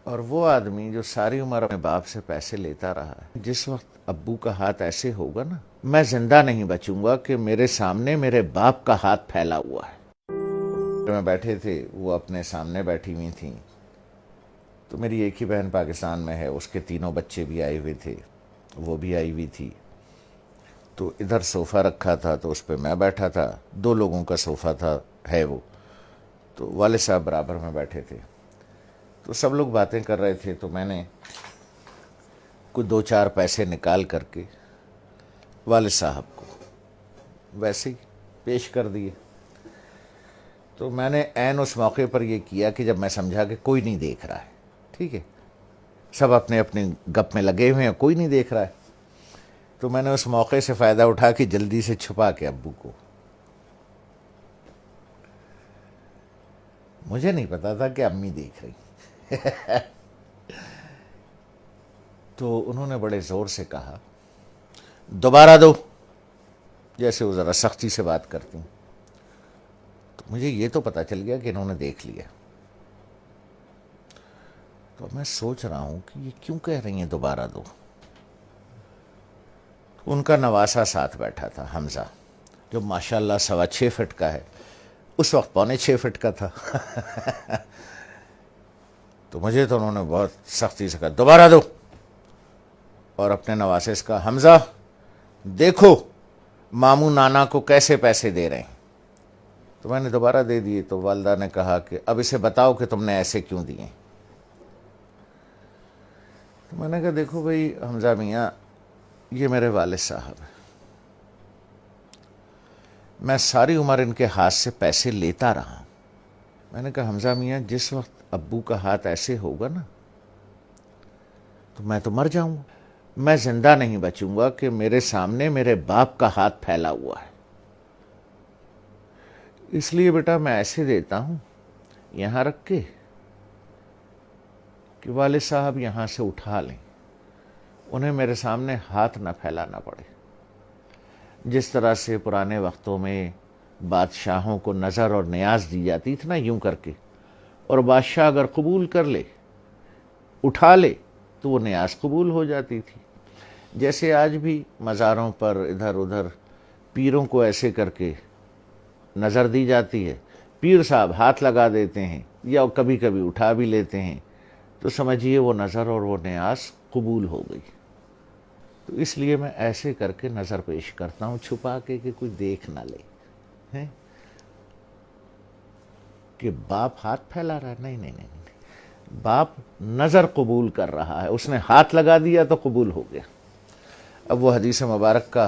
اور وہ آدمی جو ساری عمر اپنے باپ سے پیسے لیتا رہا ہے، جس وقت ابو کا ہاتھ ایسے ہوگا نا، میں زندہ نہیں بچوں گا کہ میرے سامنے میرے باپ کا ہاتھ پھیلا ہوا ہے۔ میں بیٹھے تھے، وہ اپنے سامنے بیٹھی ہوئی تھیں، تو میری ایک ہی بہن پاکستان میں ہے، اس کے تینوں بچے بھی آئے ہوئے تھے، وہ بھی آئی ہوئی تھی۔ تو ادھر صوفہ رکھا تھا تو اس پہ میں بیٹھا تھا، 2 لوگوں کا صوفہ تھا، ہے وہ، تو والد صاحب برابر میں بیٹھے تھے۔ تو سب لوگ باتیں کر رہے تھے، تو میں نے کوئی 2-4 پیسے نکال کر کے والد صاحب کو ویسے ہی پیش کر دیے۔ تو میں نے عین اس موقع پر یہ کیا کہ جب میں سمجھا کہ کوئی نہیں دیکھ رہا ہے، ٹھیک ہے، سب اپنے اپنے گپ میں لگے ہوئے ہیں، کوئی نہیں دیکھ رہا ہے، تو میں نے اس موقع سے فائدہ اٹھا کے جلدی سے چھپا کے ابو کو، مجھے نہیں پتا تھا کہ امی دیکھ رہی، تو انہوں نے بڑے زور سے کہا دوبارہ دو، جیسے وہ ذرا سختی سے بات کرتی ہیں۔ تو مجھے یہ تو پتا چل گیا کہ انہوں نے دیکھ لیا۔ تو میں سوچ رہا ہوں کہ یہ کیوں کہہ رہی ہیں دوبارہ دو۔ ان کا نواسا ساتھ بیٹھا تھا، حمزہ، جو ماشاءاللہ 6.25 فٹ کا ہے، اس وقت 6.25 فٹ کا تھا۔ تو مجھے تو انہوں نے بہت سختی سے کہا دوبارہ دو، اور اپنے نواسے سے کہا حمزہ دیکھو ماموں نانا کو کیسے پیسے دے رہے ہیں۔ تو میں نے دوبارہ دے دیے، تو والدہ نے کہا کہ اب اسے بتاؤ کہ تم نے ایسے کیوں دیے۔ تو میں نے کہا دیکھو بھائی حمزہ میاں، یہ میرے والد صاحب ہیں، میں ساری عمر ان کے ہاتھ سے پیسے لیتا رہا ہوں۔ میں نے کہا حمزہ میاں، جس وقت ابو کا ہاتھ ایسے ہوگا نا، تو میں تو مر جاؤں گا، میں زندہ نہیں بچوں گا کہ میرے سامنے میرے باپ کا ہاتھ پھیلا ہوا ہے، اس لیے بیٹا میں ایسے دیتا ہوں یہاں رکھ کے کہ والد صاحب یہاں سے اٹھا لیں، انہیں میرے سامنے ہاتھ نہ پھیلانا پڑے۔ جس طرح سے پرانے وقتوں میں بادشاہوں کو نظر اور نیاز دی جاتی تھی نا، یوں کر کے، اور بادشاہ اگر قبول کر لے، اٹھا لے، تو وہ نیاز قبول ہو جاتی تھی۔ جیسے آج بھی مزاروں پر ادھر ادھر پیروں کو ایسے کر کے نظر دی جاتی ہے، پیر صاحب ہاتھ لگا دیتے ہیں یا کبھی کبھی اٹھا بھی لیتے ہیں، تو سمجھیے وہ نظر اور وہ نیاز قبول ہو گئی۔ تو اس لیے میں ایسے کر کے نظر پیش کرتا ہوں، چھپا کے کہ کوئی دیکھ نہ لے ہیں کہ باپ ہاتھ پھیلا رہا ہے۔ نہیں نہیں نہیں، باپ نظر قبول کر رہا ہے، اس نے ہاتھ لگا دیا تو قبول ہو گیا۔ اب وہ حدیث مبارک کا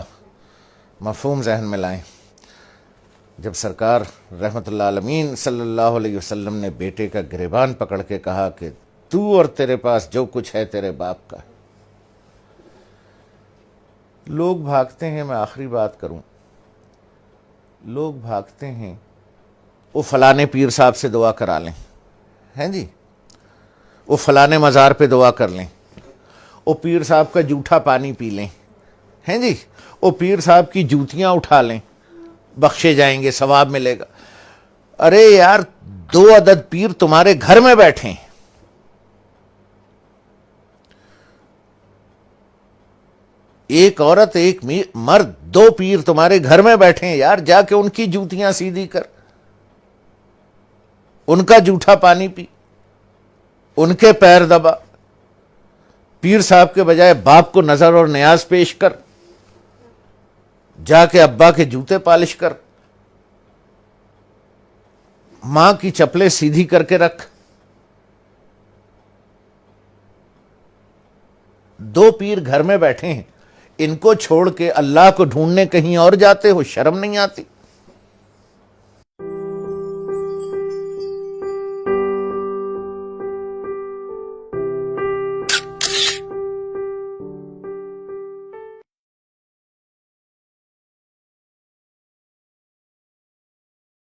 مفہوم ذہن میں لائیں، جب سرکار رحمت اللہ عالمین صلی اللہ علیہ وسلم نے بیٹے کا گریبان پکڑ کے کہا کہ تو اور تیرے پاس جو کچھ ہے تیرے باپ کا ہے۔ لوگ بھاگتے ہیں، میں آخری بات کروں، لوگ بھاگتے ہیں وہ فلانے پیر صاحب سے دعا کرا لیں، ہیں جی، وہ فلانے مزار پہ دعا کر لیں، وہ پیر صاحب کا جھوٹا پانی پی لیں، ہیں جی، وہ پیر صاحب کی جوتیاں اٹھا لیں، بخشے جائیں گے، ثواب ملے گا۔ ارے یار، 2 عدد پیر تمہارے گھر میں بیٹھے ہیں، ایک عورت ایک مرد، 2 پیر تمہارے گھر میں بیٹھے ہیں یار، جا کے ان کی جوتیاں سیدھی کر، ان کا جھوٹا پانی پی، ان کے پیر دبا، پیر صاحب کے بجائے باپ کو نظر اور نیاز پیش کر، جا کے ابا کے جوتے پالش کر، ماں کی چپلیں سیدھی کر کے رکھ۔ 2 پیر گھر میں بیٹھے ہیں، ان کو چھوڑ کے اللہ کو ڈھونڈنے کہیں اور جاتے ہو، شرم نہیں آتی؟